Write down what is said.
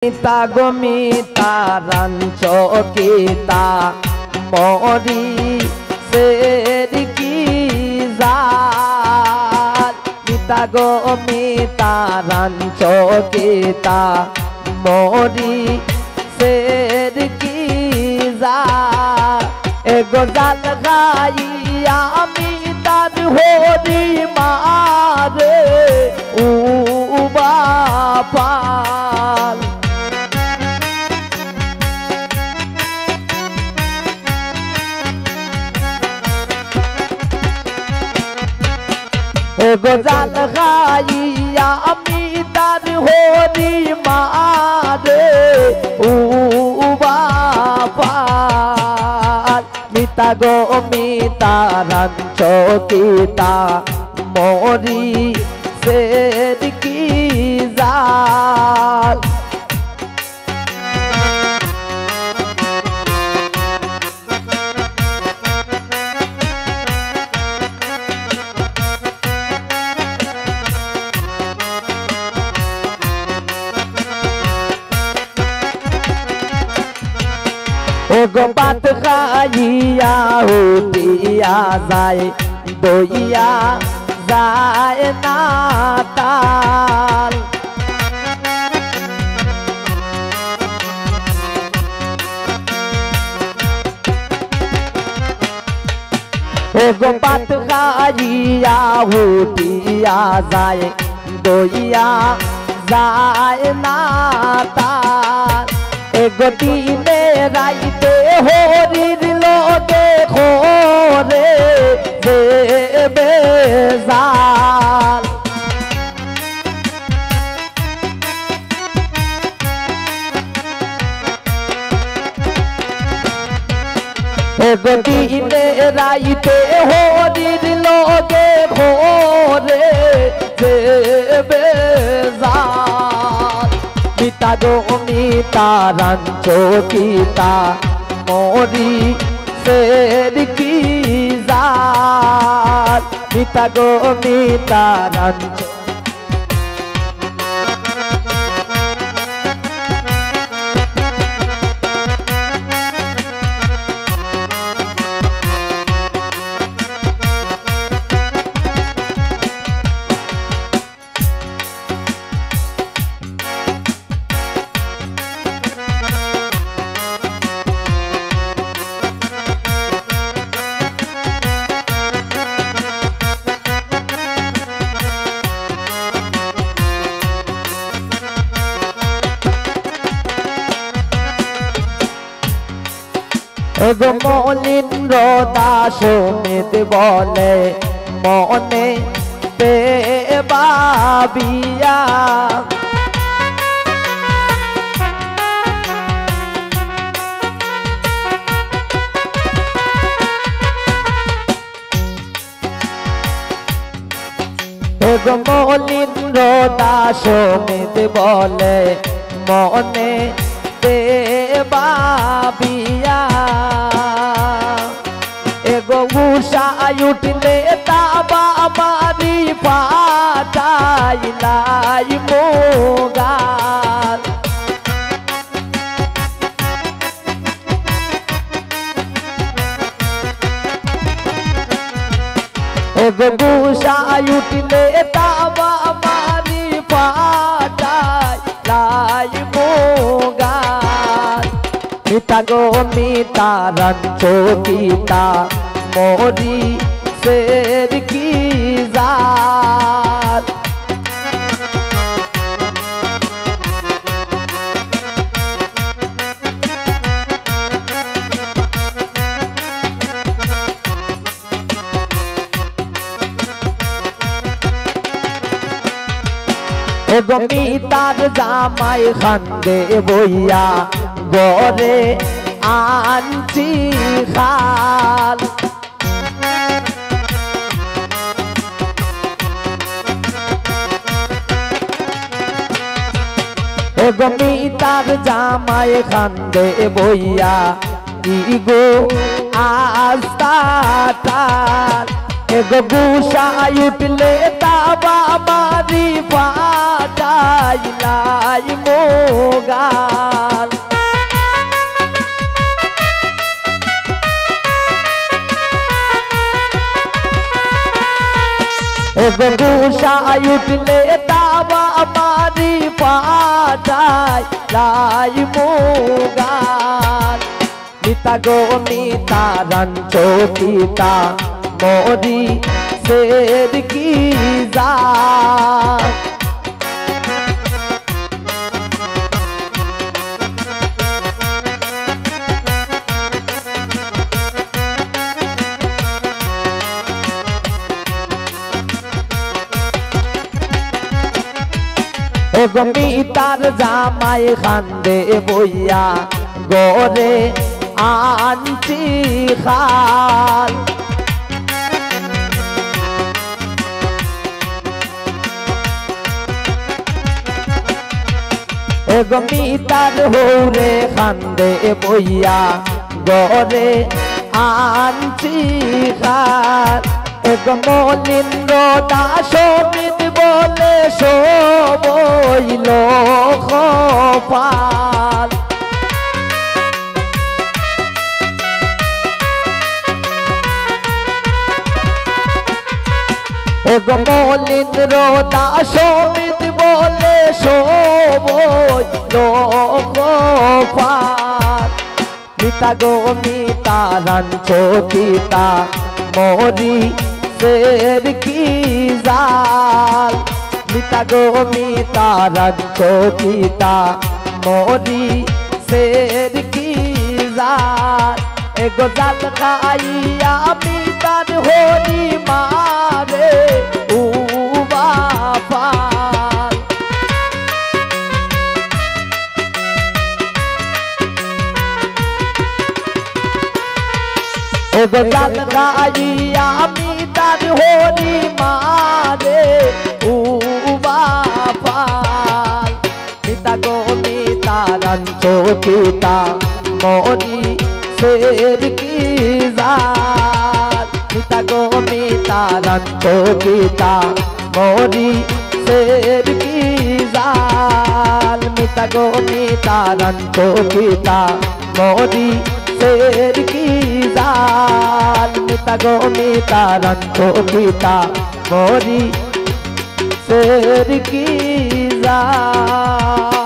মিতা গো Mita ranch কিতা মরি সের কি জাল মিতা গো মিতা রাঞ্চ কিতা মরি সের কি জাল এগো জাল গাইয়া আমি তার হরি মারে উ বাপাল এগো জাল গাইয়া আমি তার হরি মারে উ বাপাল মিতা গো মিতা রাঞ্চ কিতা মরি সের কি জাল এগো বাত খাইয়া উঠিয়া যায় দইয়া যায় না তাল এগো বাত খাইয়া উঠিয়া যায় দইয়া যায় না তাল এগো দিনে রাইতে হরির লগে খোরে দেবে জাল এগো দিনে রাইতে হরির লগে খোরে দেবে জাল মিতা গো মিতা রাঞ্চ কিতা মরি সের কি জাল মিতা গো মিতা রাঞ্চ এগো মলিন্দ্র দাস সমিত বলে মনে পে বাবিয়া এগো মলিন্দ্র দাস সমিত বলে মনে পে বাবিয়া এগো উষায় উঠলে তাবা মারি পাটাইলাই মোগাল এগো উষায় উঠলে তাবা মারি পাটাইলাই মোগাল মিতা গো মিতা রাঞ্চ কিতা মরি সের কি জাল এগো মিতার জামাই খান্দে বইয়া গরে আনছি খাল এগো মিতার জামাই খান্দে বইয়া ইগো আস্তা एगो गुसाई उठले ताबा मारी फाटाइलाई मोगाल एगो गुसाई उठले ताबा मारी फाटाइलाई मोगाल मिता गो मिता रंचो पिता मोरी शेर की जात एगो मितार जामाई खान्दे बइया गोरे आंटी खाल एगो मितार होरे खान्दे बइया गोरे आंटी खाल एगो मलिंद्र दास बोले सो বইলো কপাল এগো মলিন্দ্র দাস বলে সো বইলো কপাল মিতা গো মিতা রাঞ্চো পিতা মোরি शेर की जाल मिता गो मिता रंचो पिता मोरी शेर की जाल एगो जाल खाइया मितार होरी मारे उबा पाल एगो जाल खाइया मितार होरी मारे उबा पाल मिता गो मिता रंचो पिता मोरी शेर की जाल मिता गो मिता रंचो पिता मोरी शेर की जाल मिता गो मिता रंचो पिता मोरी शेर की जाल मिता गो मिता रंचो पिता मोरी शेर की जाल।